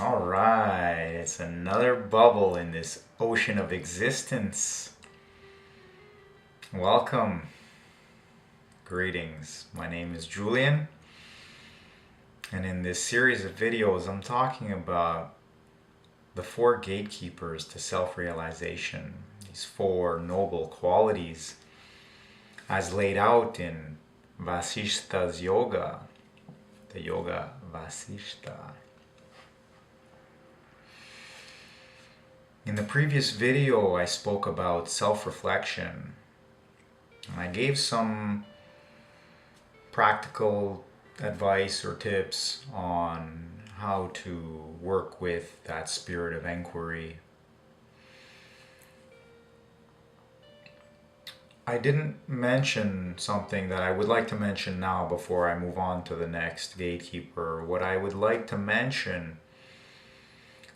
All right, it's another bubble in this ocean of existence. Welcome. Greetings. My name is Julian, and in this series of videos, I'm talking about the four gatekeepers to self realization, these four noble qualities as laid out in Vasistha's yoga, the yoga Vasistha. In the previous video, I spoke about self-reflection. I gave some practical advice or tips on how to work with that spirit of inquiry. I didn't mention something that I would like to mention now before I move on to the next gatekeeper. What I would like to mention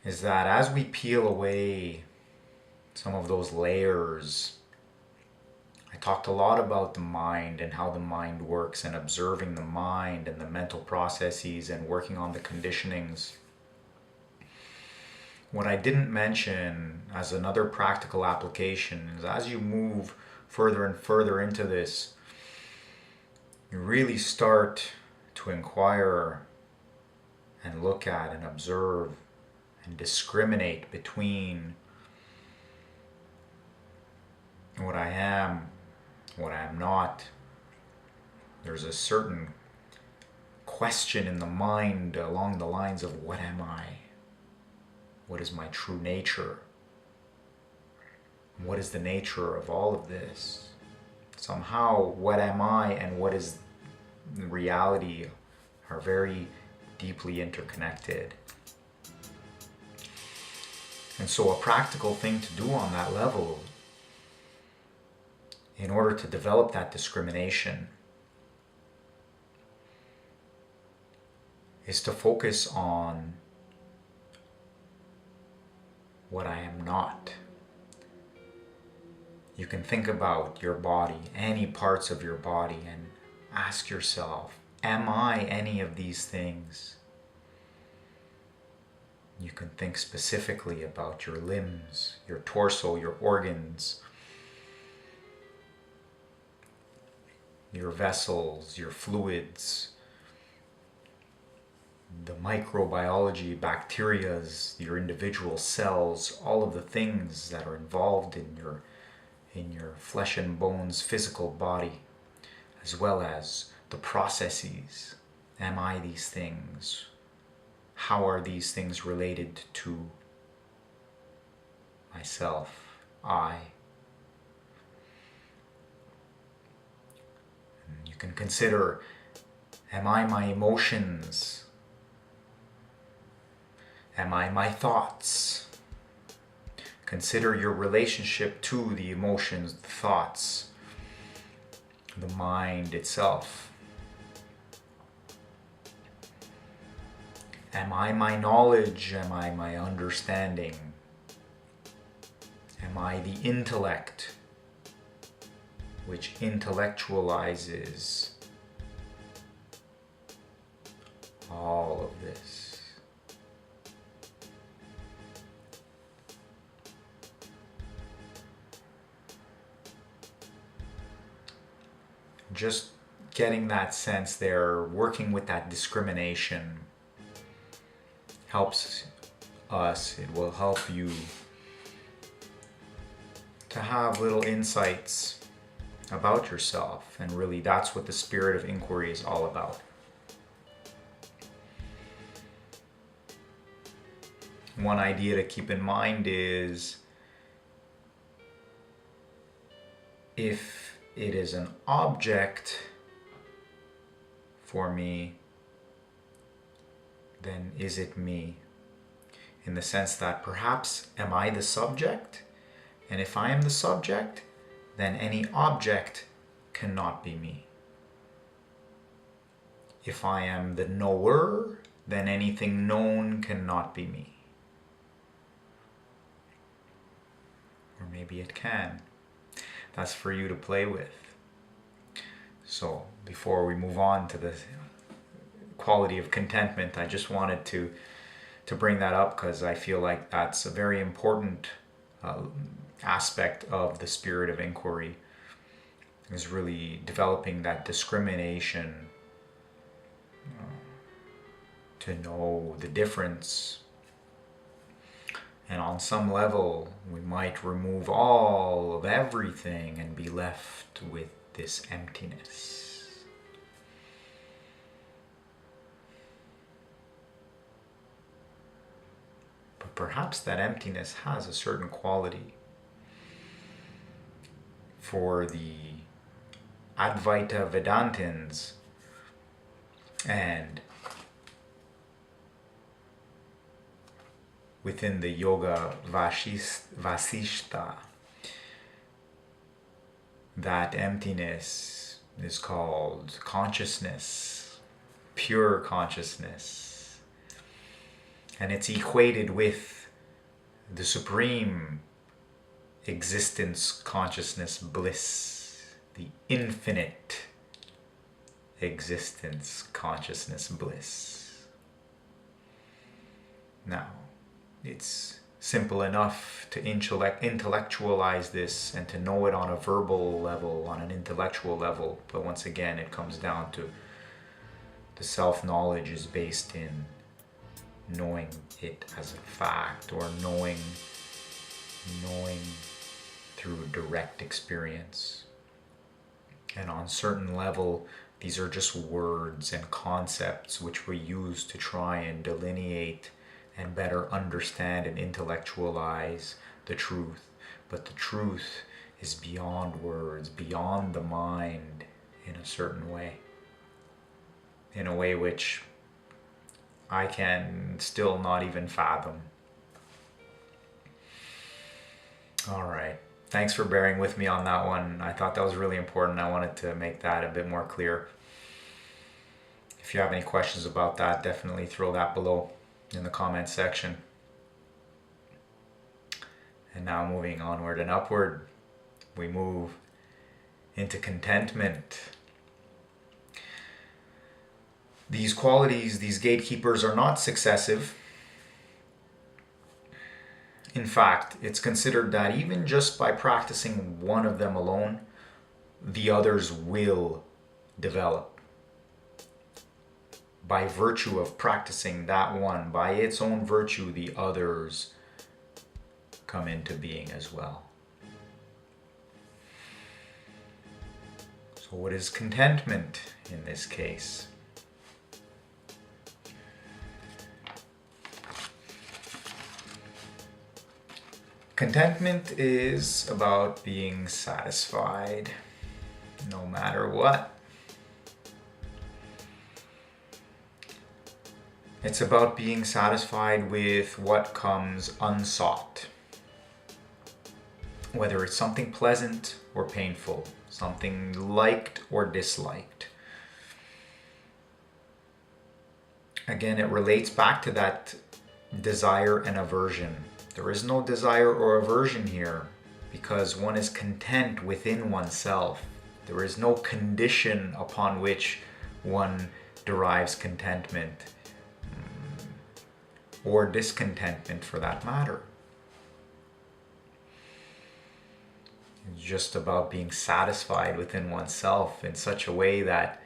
is that as we peel away some of those layers, I talked a lot about the mind and how the mind works and observing the mind and the mental processes and working on the conditionings. What I didn't mention as another practical application is as you move further and further into this, you really start to inquire and look at and observe and discriminate between what I am, what I am not. There's a certain question in the mind along the lines of what am I? What is my true nature? What is the nature of all of this? Somehow, what am I and what is reality are very deeply interconnected. And so a practical thing to do on that level, in order to develop that discrimination, is to focus on what I am not. You can think about your body, any parts of your body, and ask yourself, am I any of these things? You can think specifically about your limbs, your torso, your organs, your vessels, your fluids, the microbiology, bacterias, your individual cells, all of the things that are involved in your flesh and bones physical body, as well as the processes. Am I these things? How are these things related to myself, I? And you can consider, am I my emotions? Am I my thoughts? Consider your relationship to the emotions, the thoughts, the mind itself. Am I my knowledge? Am I my understanding? Am I the intellect which intellectualizes all of this? Just getting that sense there, working with that discrimination, helps us, it will help you to have little insights about yourself, and really that's what the spirit of inquiry is all about. One idea to keep in mind is if it is an object for me, then is it me? In the sense that perhaps am I the subject? And if I am the subject, then any object cannot be me. If I am the knower, then anything known cannot be me. Or maybe it can. That's for you to play with. So before we move on to the quality of contentment, I just wanted to to bring that up because I feel like that's a very important aspect of the spirit of inquiry, is really developing that discrimination to know the difference. And on some level, we might remove all of everything and be left with this emptiness. But perhaps that emptiness has a certain quality. For the Advaita Vedantins and within the Yoga Vasistha, that emptiness is called consciousness, pure consciousness. And it's equated with the supreme existence, consciousness, bliss, the infinite existence, consciousness, bliss. Now, it's simple enough to intellectualize this and to know it on a verbal level, on an intellectual level, but once again, it comes down to the self-knowledge is based in knowing it as a fact, or knowing through direct experience. And on certain level, these are just words and concepts which we use to try and delineate and better understand and intellectualize the truth. But the truth is beyond words, beyond the mind in a certain way. In a way which I can still not even fathom. All right. Thanks for bearing with me on that one. I thought that was really important. I wanted to make that a bit more clear. If you have any questions about that, definitely throw that below in the comment section. And now moving onward and upward, we move into contentment. These qualities, these gatekeepers, are not successive. In fact, it's considered that even just by practicing one of them alone, the others will develop. By virtue of practicing that one, by its own virtue, the others come into being as well. So what is contentment in this case? Contentment is about being satisfied no matter what. It's about being satisfied with what comes unsought. Whether it's something pleasant or painful, something liked or disliked. Again, it relates back to that desire and aversion. There is no desire or aversion here because one is content within oneself. There is no condition upon which one derives contentment or discontentment for that matter. It's just about being satisfied within oneself in such a way that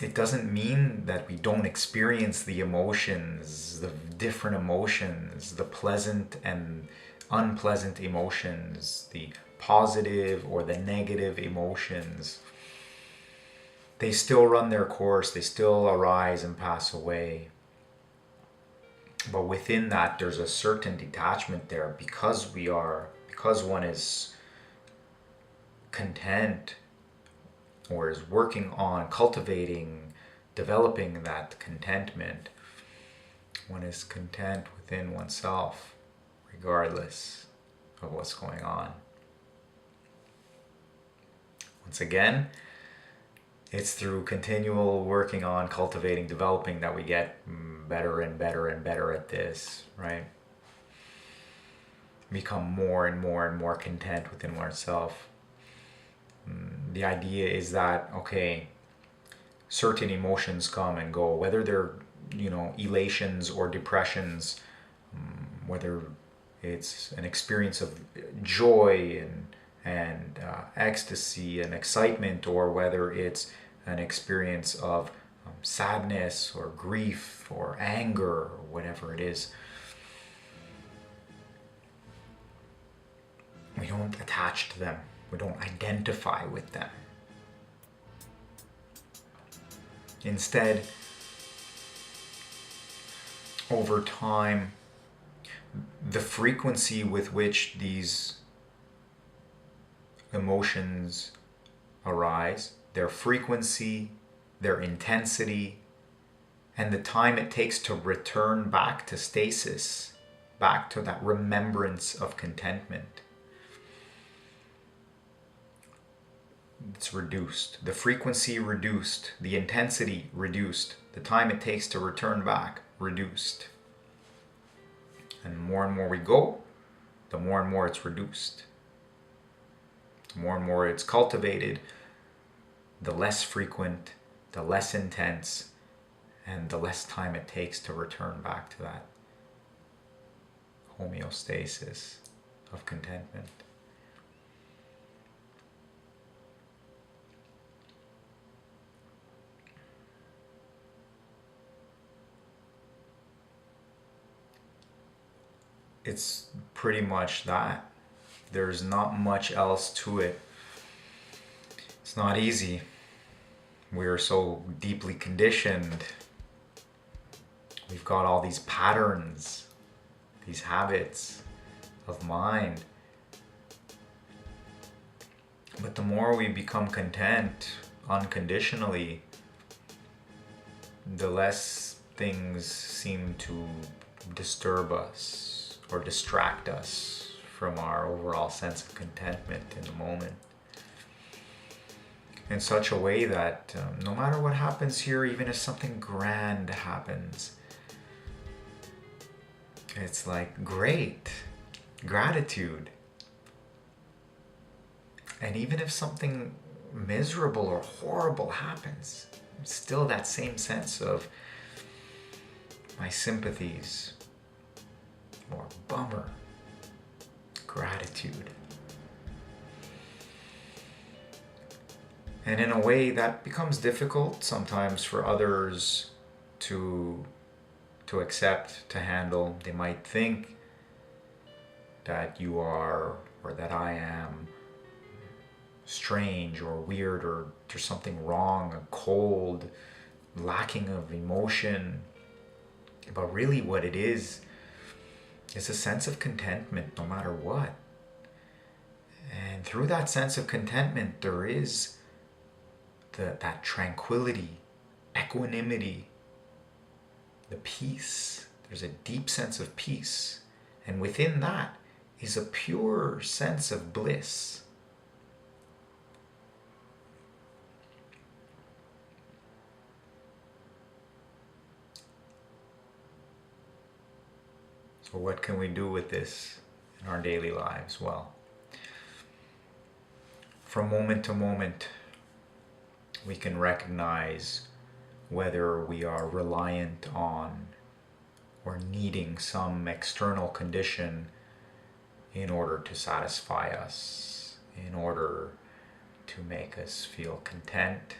it doesn't mean that we don't experience the emotions, the different emotions, the pleasant and unpleasant emotions, the positive or the negative emotions. They still run their course, they still arise and pass away. But within that, there's a certain detachment there because one is content or is working on cultivating, developing that contentment. One is content within oneself, regardless of what's going on. Once again, it's through continual working on cultivating, developing that we get better and better and better at this, right? Become more and more and more content within oneself. The idea is that, okay, certain emotions come and go, whether they're elations or depressions, whether it's an experience of joy and ecstasy and excitement, or whether it's an experience of sadness or grief or anger or whatever it is. We don't attach to them. We don't identify with them. Instead, over time, the frequency with which these emotions arise, their frequency, their intensity, and the time it takes to return back to stasis, back to that remembrance of contentment, it's reduced. The frequency reduced, the intensity reduced, the time it takes to return back reduced. And more we go, the more and more it's reduced. The more and more it's cultivated, the less frequent, the less intense, and the less time it takes to return back to that homeostasis of contentment. It's pretty much that. There's not much else to it. It's not easy. We are so deeply conditioned. We've got all these patterns, these habits of mind. But the more we become content unconditionally, the less things seem to disturb us or distract us from our overall sense of contentment in the moment, in such a way that no matter what happens here, even if something grand happens, it's like great, gratitude. And even if something miserable or horrible happens, still that same sense of my sympathies, or bummer, gratitude. And in a way that becomes difficult sometimes for others to accept, to handle. They might think that you are, or that I am, strange or weird, or there's something wrong, or cold, lacking of emotion. But really what it is a sense of contentment no matter what. And through that sense of contentment, there is that tranquility, equanimity, the peace. There's a deep sense of peace. And within that is a pure sense of bliss. So what can we do with this in our daily lives? Well, from moment to moment, we can recognize whether we are reliant on or needing some external condition in order to satisfy us, in order to make us feel content,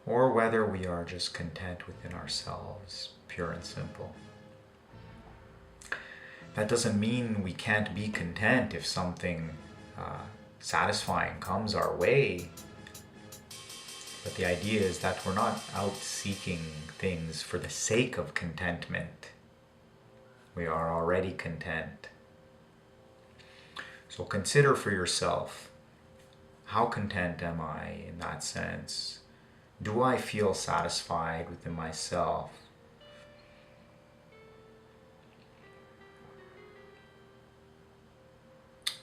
or whether we are just content within ourselves, pure and simple. That doesn't mean we can't be content if something satisfying comes our way. But the idea is that we're not out seeking things for the sake of contentment. We are already content. So consider for yourself, how content am I in that sense? Do I feel satisfied within myself?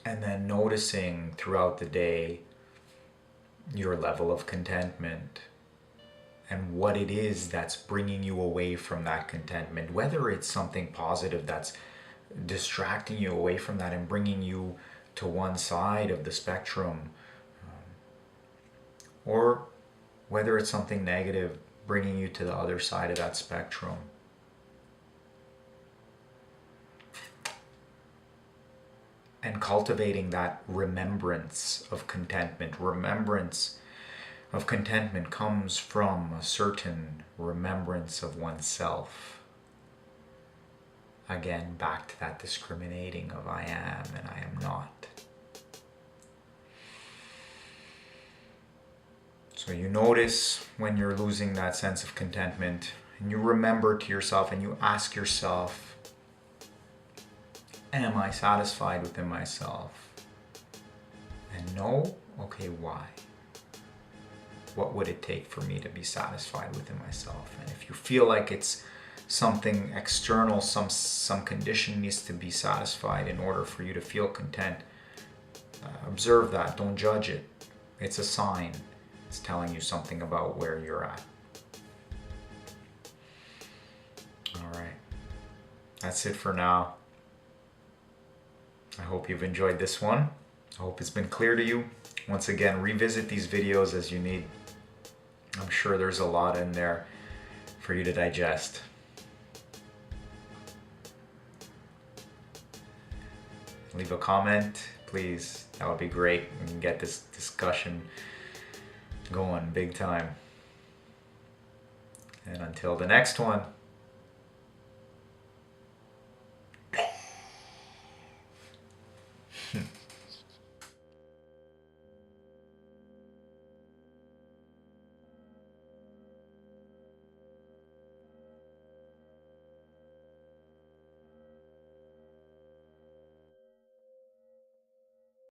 And then noticing throughout the day your level of contentment and what it is that's bringing you away from that contentment, whether it's something positive that's distracting you away from that and bringing you to one side of the spectrum, or whether it's something negative bringing you to the other side of that spectrum. And cultivating that remembrance of contentment. Remembrance of contentment comes from a certain remembrance of oneself. Again, back to that discriminating of I am and I am not. So you notice when you're losing that sense of contentment, and you remember to yourself and you ask yourself, am I satisfied within myself? And no? Okay, why? What would it take for me to be satisfied within myself? And if you feel like it's something external, some condition needs to be satisfied in order for you to feel content, observe that, don't judge it. It's a sign. It's telling you something about where you're at. All right. That's it for now. I hope you've enjoyed this one. I hope it's been clear to you. Once again, revisit these videos as you need. I'm sure there's a lot in there for you to digest. Leave a comment, please. That would be great. We can get this discussion going big time. And until the next one.